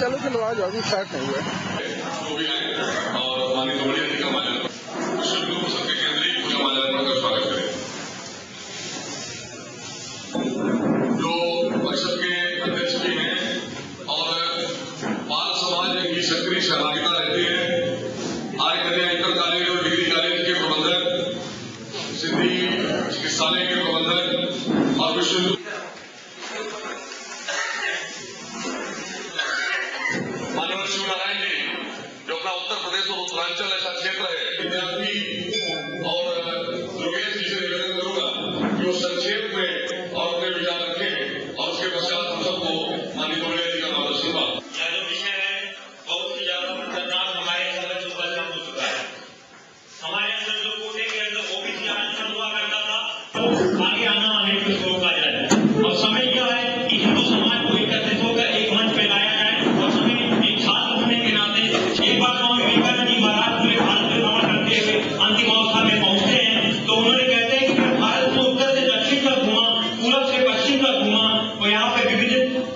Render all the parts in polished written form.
चलो चलो आ जाओ, अभी स्टार्ट नहीं हुआ। और माननीय तोमड़िया जी का माल्यार्पण, सभी लोग सबके केंद्रीय पूजा माल्यार्पण का स्वागत करें। जो परिषद के अध्यक्ष भी हैं और बाल समाज की सक्रिय सहभागिता रहती है। आर्य कन्या इंटर कॉलेज और डिग्री कॉलेज के प्रबंधक, सिद्धि चिकित्सालय के प्रबंधक और विश्व शिवनारायण जी, जो अपना उत्तर प्रदेश और उत्तरांचल ऐसा क्षेत्र है, विद्यार्थी और योगेश जी से निवेदन करूंगा जो संक्षेप में और अपने विचार रखें और उसके पश्चात हम सबको माननीय तोमड़िया जी का मार्गदर्शन हुआ। यह जो विषय है बहुत ही ज्यादा खतरनाक हमारे समय जो बदलाव हो चुका है। हमारे अंदर जो कोटे के अंदर ओबीसी आरक्षण हुआ करता था, तो आगे आना अनेक को रोका जाए। और समय क्या है कि हिंदू समाज को एकत्रित होकर एक मंच पे लाया जाए और हमें एक छात्र होने के नाते एक बार स्वामी विवेकानंद जी महाराज पूरे भारत में भ्रमण करते हुए अंतिम अवस्था में पहुंचते हैं, तो उन्होंने कहते हैं कि भारत को उत्तर से दक्षिण तक घुमा, पूरब से पश्चिम तक घुमा, और यहाँ पे विविध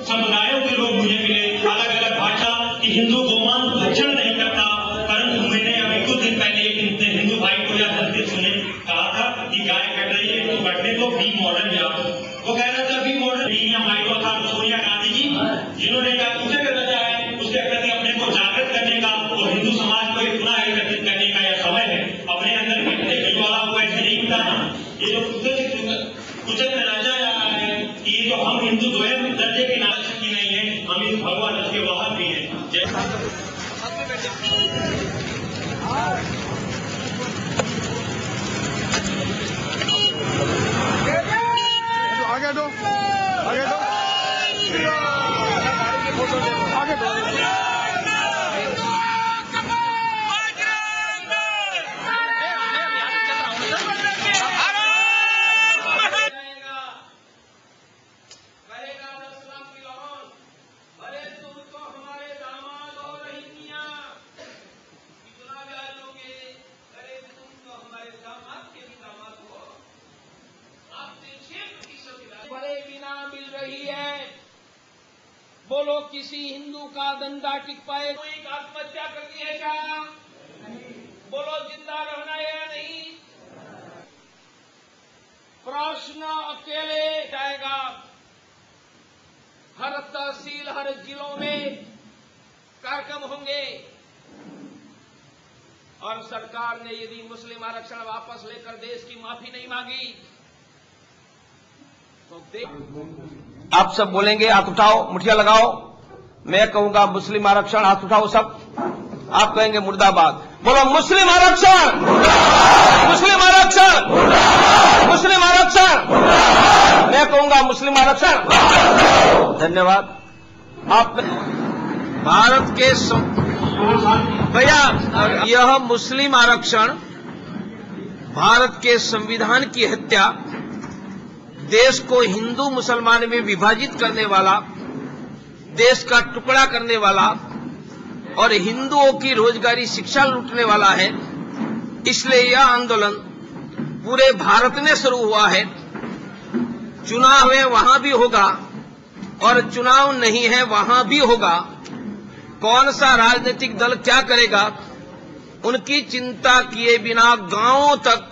समुदायों के लोग मुझे मिले, अलग अलग भाषा की हिंदू गोमान भक्षण नहीं करता। परंतु मैंने अभी कुछ दिन पहले एक हिंदू भाई को या दलित सुने कहा था कि गाय कट रही है तो कटने को बी मॉडर्न जाओ। वो कह रहा था बी मॉडर्न हमारी तो था सोनिया गांधी जी, जिन्होंने कहा तुझे रचा है उसके प्रति अपने को जागृत करने का और हिंदू समाज को एक पुनः एकत्रित करने का यह समय है। अपने अंदर के ज्वाला को ऐसे नहीं था ना, ये जो कुचल में रचा जा रहा है कि ये जो हम हिंदू द्वैत दर्जे के नागरिक की नहीं है, हम इस भगवान के बाहर भी हैं। आगे दो, आगे दो, आगे दो। बिना मिल रही है, बोलो किसी हिंदू का धंधा टिक पाए? कोई आत्महत्या करनी है क्या? बोलो जिंदा रहना है या नहीं? प्रश्न अकेले जाएगा। हर तहसील, हर जिलों में कार्यक्रम होंगे और सरकार ने यदि मुस्लिम आरक्षण वापस लेकर देश की माफी नहीं मांगी तो आप सब बोलेंगे हाथ उठाओ, मुठिया लगाओ। मैं कहूंगा मुस्लिम आरक्षण, हाथ उठाओ सब। आप कहेंगे मुर्दाबाद। बोलो मुस्लिम आरक्षण, मुस्लिम आरक्षण, मुस्लिम आरक्षण। मैं कहूंगा मुस्लिम आरक्षण। धन्यवाद। आप भारत के भैया, यह मुस्लिम आरक्षण भारत के संविधान की हत्या, देश को हिंदू मुसलमान में विभाजित करने वाला, देश का टुकड़ा करने वाला और हिंदुओं की रोजगारी शिक्षा लूटने वाला है। इसलिए यह आंदोलन पूरे भारत में शुरू हुआ है। चुनाव है वहां भी होगा और चुनाव नहीं है वहां भी होगा। कौन सा राजनीतिक दल क्या करेगा, उनकी चिंता किए बिना गांवों तक,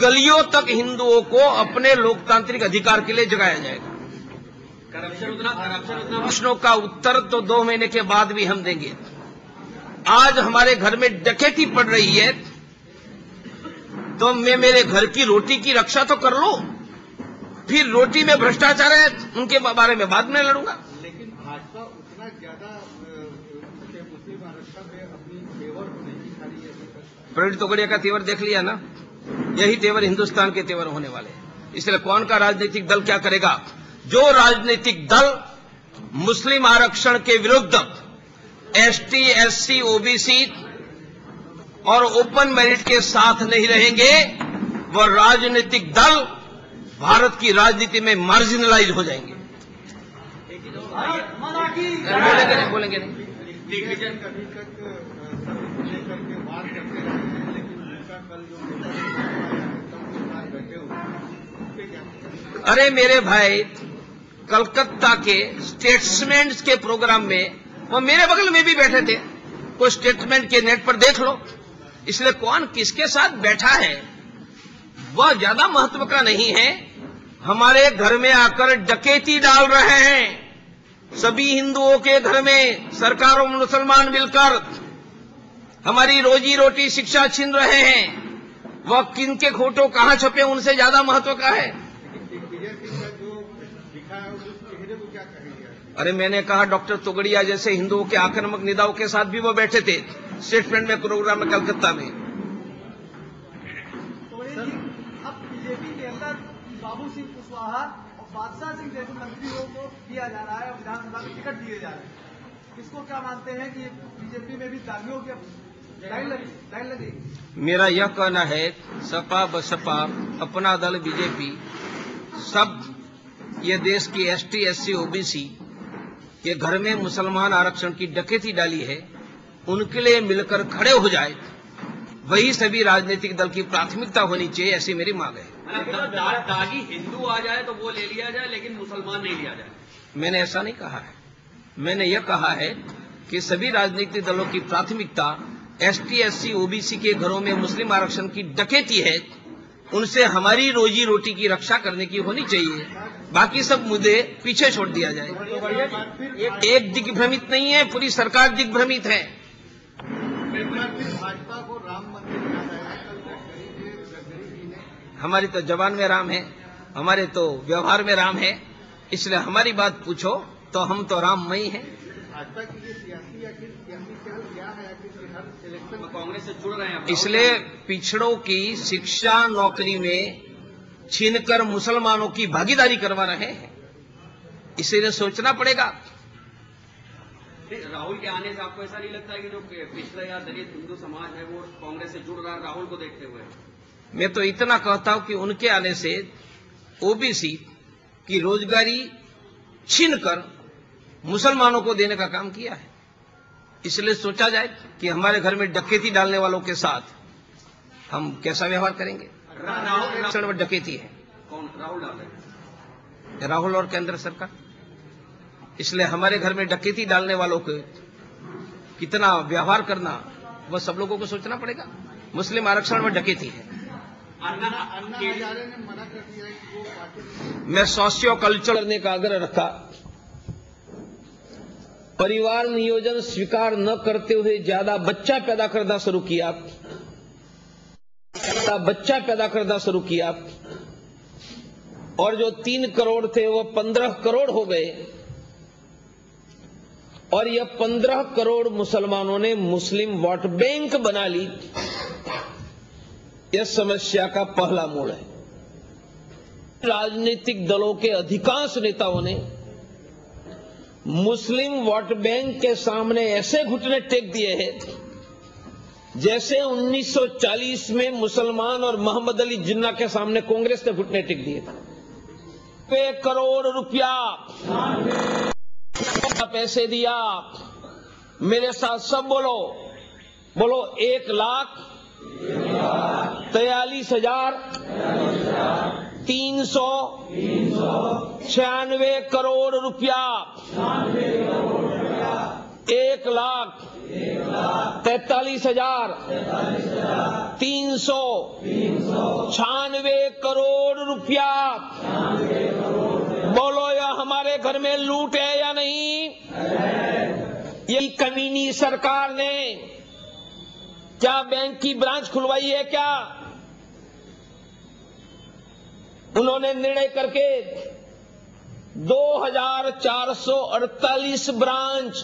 गलियों तक हिंदुओं को अपने लोकतांत्रिक अधिकार के लिए जगाया जाएगा। प्रश्नों का उत्तर तो 2 महीने के बाद भी हम देंगे। आज हमारे घर में डकैती पड़ रही है तो मैं मेरे घर की रोटी की रक्षा तो कर लो, फिर रोटी में भ्रष्टाचार है उनके बारे में बाद में लड़ूंगा। लेकिन भाजपा उतना ज्यादा मुस्लिम आरक्षण में अपनी तेवर को नहीं दिखा रही है। प्रवीण तोगड़िया का तेवर देख लिया ना, यही तेवर हिंदुस्तान के तेवर होने वाले हैं। इसलिए कौन का राजनीतिक दल क्या करेगा? जो राजनीतिक दल मुस्लिम आरक्षण के विरुद्ध एसटी, एससी, ओबीसी और ओपन मेरिट के साथ नहीं रहेंगे, वह राजनीतिक दल भारत की राजनीति में मार्जिनलाइज हो जाएंगे। बोलेंगे नहीं। डिवीजन कभी तक लेकर के बात करते रहे हैं, लेकिन उनका कल जो बैठे हुए उस पर क्या अरे मेरे भाई, कलकत्ता के स्टेट्समेंट्स के प्रोग्राम में वो मेरे बगल में भी बैठे थे। कोई स्टेटमेंट के नेट पर देख लो। इसलिए कौन किसके साथ बैठा है वह ज्यादा महत्व का नहीं है। हमारे घर में आकर डकैती डाल रहे हैं। सभी हिंदुओं के घर में सरकार और मुसलमान मिलकर हमारी रोजी रोटी शिक्षा छीन रहे हैं। वह किनके फोटो कहां छपे उनसे ज्यादा महत्व का है। बीजेपी का जो दिखा है उस चेहरे को क्या कहेंगे? अरे मैंने कहा डॉक्टर तोगड़िया जैसे हिंदुओं के आक्रामक नेताओं के साथ भी वो बैठे थे स्टेटमेंट में प्रोग्राम में कलकत्ता में। अब बीजेपी के अंदर बाबू सिंह कुशवाहा और बादशाह सिंह जैसे मंत्रियों को दिया जा रहा है और विधानसभा में टिकट दिए जा रहे हैं। इसको क्या मानते हैं कि बीजेपी में भी दागियों की लाइन लगी? मेरा यह कहना है सपा बसपा अपना दल बीजेपी सब ये देश की एसटी एससी ओबीसी के घर में मुसलमान आरक्षण की डकैती डाली है, उनके लिए मिलकर खड़े हो जाए, वही सभी राजनीतिक दल की प्राथमिकता होनी चाहिए, ऐसी मेरी मांग है। दागी हिंदू आ जाए तो वो ले लिया जाए लेकिन मुसलमान नहीं लिया जाए। मैंने ऐसा नहीं कहा है। मैंने यह कहा है कि सभी राजनीतिक दलों की प्राथमिकता एसटी एससी ओबीसी के घरों में मुस्लिम आरक्षण की डकैती है, उनसे हमारी रोजी रोटी की रक्षा करने की होनी चाहिए। बाकी सब मुद्दे पीछे छोड़ दिया जाए। एक दिग्भ्रमित नहीं है, पूरी सरकार दिग्भ्रमित है। भाजपा को राम मंदिर याद आया। कल गडकरी जी ने हमारी तो जबान में राम है, हमारे तो व्यवहार में राम है, इसलिए हमारी बात पूछो तो हम तो राममयी हैं। भाजपा की ये सियासी चाल क्या है? हर इलेक्शन में कांग्रेस से जुड़ रहे हैं। इसलिए पिछड़ों की शिक्षा नौकरी में छीनकर मुसलमानों की भागीदारी करवा रहे हैं, इसीलिए सोचना पड़ेगा। राहुल के आने से आपको ऐसा नहीं लगता है कि जो पिछड़ा या दलित हिंदू समाज है वो कांग्रेस से जुड़ रहा है राहुल को देखते हुए? मैं तो इतना कहता हूं कि उनके आने से ओबीसी की रोजगारी छीनकर मुसलमानों को देने का काम किया है। इसलिए सोचा जाए कि हमारे घर में डकैती डालने वालों के साथ हम कैसा व्यवहार करेंगे। राहुल में डकैती है। कौन? राहुल डाल रहे हैं। राहुल और केंद्र सरकार। इसलिए हमारे घर में डकैती डालने वालों को कितना व्यवहार करना वह सब लोगों को सोचना पड़ेगा। मुस्लिम आरक्षण में डकैती है। अन्ना हजारे ने मना कर दिया है कि वो पार्टी मैं सोशियो कल्चर करने का आग्रह रखा। परिवार नियोजन स्वीकार न करते हुए ज्यादा बच्चा पैदा करना शुरू किया, और जो 3 करोड़ थे वो 15 करोड़ हो गए, और यह 15 करोड़ मुसलमानों ने मुस्लिम वोट बैंक बना ली। यह समस्या का पहला मोड़ है। राजनीतिक दलों के अधिकांश नेताओं ने मुस्लिम वोट बैंक के सामने ऐसे घुटने टेक दिए हैं जैसे 1940 में मुसलमान और मोहम्मद अली जिन्ना के सामने कांग्रेस ने घुटने टेक दिए थे। 1 करोड़ रुपया पैसे दिया। मेरे साथ सब बोलो 1,43,396 करोड़ रुपया। 1,43,396 करोड़ रुपया। बोलो या हमारे घर में लूट है या नहीं? ये कमीनी सरकार ने क्या बैंक की ब्रांच खुलवाई है क्या? उन्होंने निर्णय करके 2,448 ब्रांच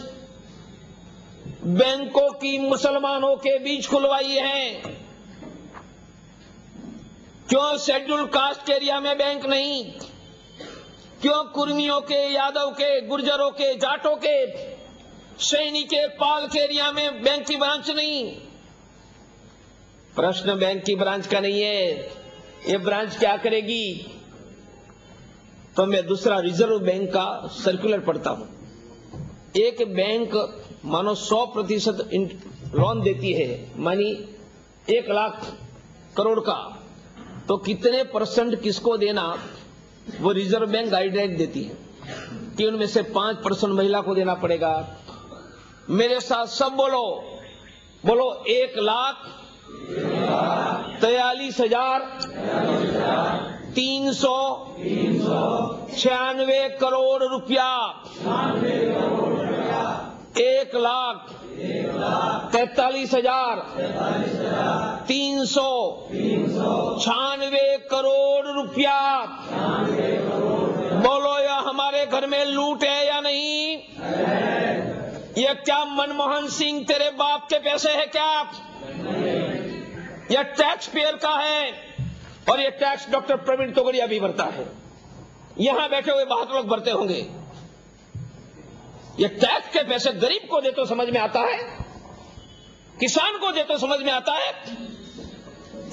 बैंकों की मुसलमानों के बीच खुलवाई है। क्यों शेड्यूल कास्ट के एरिया में बैंक नहीं? क्यों कुर्मियों के, यादव के, गुर्जरों के, जाटों के, सैनी के, पाल के एरिया में बैंक की ब्रांच नहीं? प्रश्न बैंक की ब्रांच का नहीं है। ये ब्रांच क्या करेगी? तो मैं दूसरा रिजर्व बैंक का सर्कुलर पढ़ता हूं। एक बैंक मानो 100% लोन देती है, मानी 1 लाख करोड़ का, तो कितने % किसको देना वो रिजर्व बैंक गाइडलाइन देती है कि उनमें से 5% महिला को देना पड़ेगा। मेरे साथ सब बोलो, बोलो 1,43,396 करोड़ रुपया। 1,43,396 करोड़ रुपया। बोलो या हमारे घर में लूट है या नहीं? ये क्या मनमोहन सिंह तेरे बाप के पैसे है क्या? यह टैक्स पेयर का है और ये टैक्स डॉक्टर प्रवीण तोगड़िया भी भरता है। यहां बैठे हुए बहुत लोग भरते होंगे। ये टैक्स के पैसे गरीब को दे तो समझ में आता है, किसान को दे तो समझ में आता है।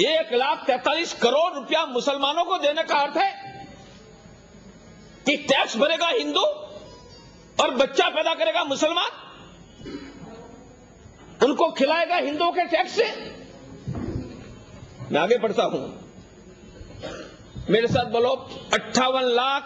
1,43 करोड़ रुपया मुसलमानों को देने का अर्थ है कि टैक्स भरेगा हिंदू और बच्चा पैदा करेगा मुसलमान, उनको खिलाएगा हिंदुओं के टैक्स से। मैं आगे बढ़ता हूं, मेरे साथ बोलो 58,07,000